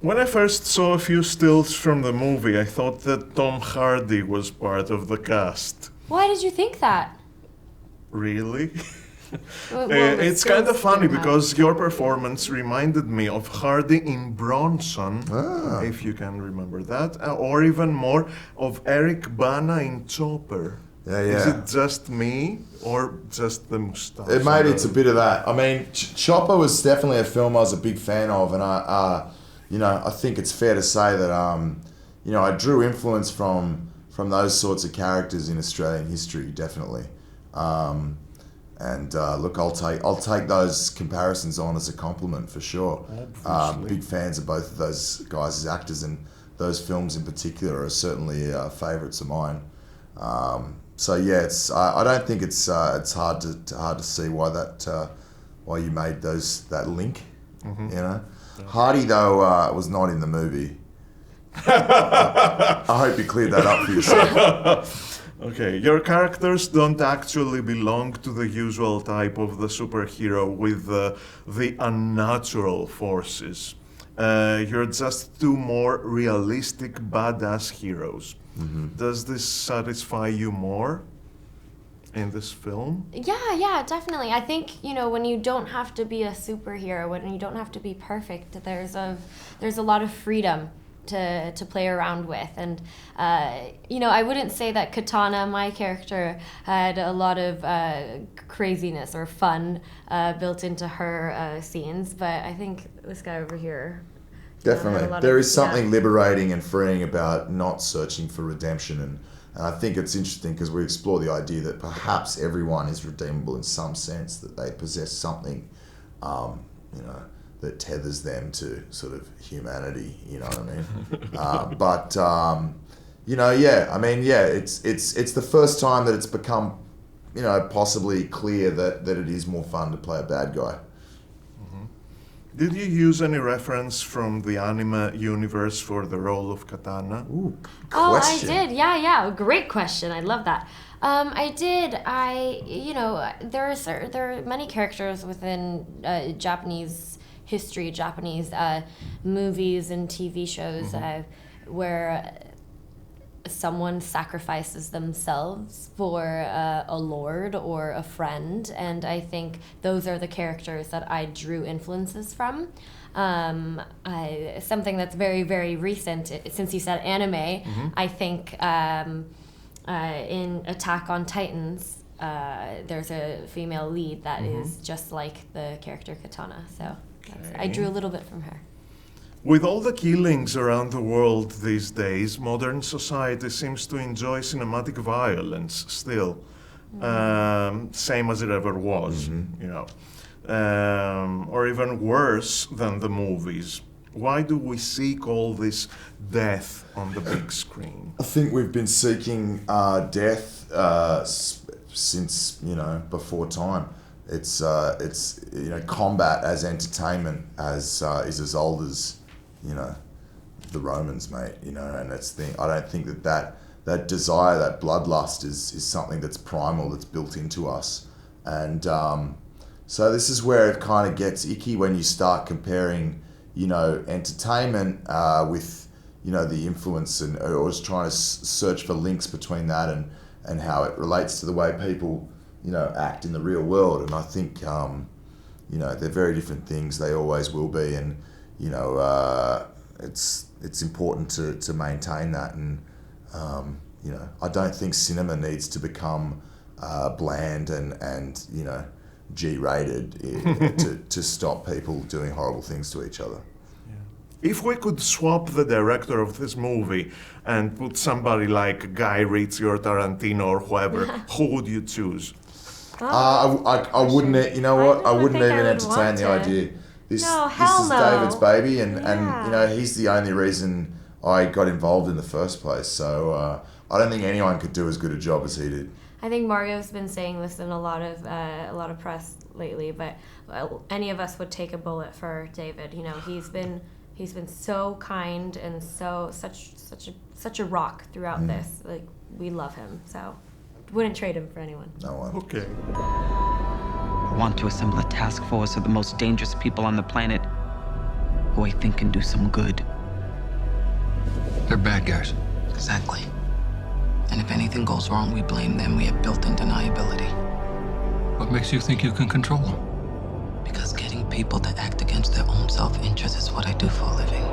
When I first saw a few stills from the movie, I thought that Tom Hardy was part of the cast. Why did you think that? Really? Well, It's kind of funny because your performance reminded me of Hardy in Bronson, if you can remember that, or even more of Eric Bana in Chopper. Yeah. Is it just me or just the moustache? Maybe it's a bit of that. I mean, Chopper was definitely a film I was a big fan of, and I think it's fair to say that I drew influence from those sorts of characters in Australian history, definitely. Look, I'll take those comparisons on as a compliment for sure. Big fans of both of those guys as actors, and those films in particular are certainly favourites of mine. So yeah, I don't think it's hard to see why you made that link. Mm-hmm. You know, Hardy though was not in the movie. I hope you cleared that up for yourself. Okay, your characters don't actually belong to the usual type of the superhero with the unnatural forces. You're just two more realistic badass heroes. Mm-hmm. Does this satisfy you more in this film? Yeah, definitely. I think, when you don't have to be a superhero, when you don't have to be perfect, there's a lot of freedom to play around with. And I wouldn't say that Katana, my character, had a lot of craziness or fun built into her scenes, but I think this guy over here definitely there is something liberating and freeing about not searching for redemption, and I think it's interesting because we explore the idea that perhaps everyone is redeemable in some sense, that they possess something that tethers them to sort of humanity, you know what I mean? It's the first time that it's become, possibly clear that it is more fun to play a bad guy. Mm-hmm. Did you use any reference from the anime universe for the role of Katana? Ooh, question. Oh, I did. Yeah. Great question. I love that. I did. There are many characters within Japanese history, Japanese movies and TV shows where someone sacrifices themselves for a lord or a friend, and I think those are the characters that I drew influences from. Something that's very, very recent, since you said anime, I think in Attack on Titans, there's a female lead that is just like the character Katana, so I drew a little bit from her. With all the killings around the world these days, modern society seems to enjoy cinematic violence still, same as it ever was, or even worse than the movies. Why do we seek all this death on the big screen? I think we've been seeking death since before time. It's combat as entertainment is as old as the Romans, mate. And I don't think that desire, that bloodlust is something that's primal, that's built into us. And so this is where it kind of gets icky when you start comparing entertainment with the influence or just trying to search for links between that and how it relates to the way people act in the real world. And I think they're very different things. They always will be, and it's important to maintain that. And I don't think cinema needs to become bland and G-rated to stop people doing horrible things to each other. If we could swap the director of this movie and put somebody like Guy Ritchie or Tarantino or whoever, who would you choose? I wouldn't. You know what? I wouldn't even entertain the idea. This is David's baby, and he's the only reason I got involved in the first place. So I don't think anyone could do as good a job as he did. I think Mario's been saying this in a lot of press lately, but any of us would take a bullet for David. He's been so kind and such a rock throughout this. Like, we love him, so wouldn't trade him for anyone. No one. Okay. I want to assemble a task force of the most dangerous people on the planet. who I think can do some good. They're bad guys. Exactly. And if anything goes wrong, we blame them. We have built-in deniability. What makes you think you can control them? Because getting people to act against their own self-interest is what I do for a living.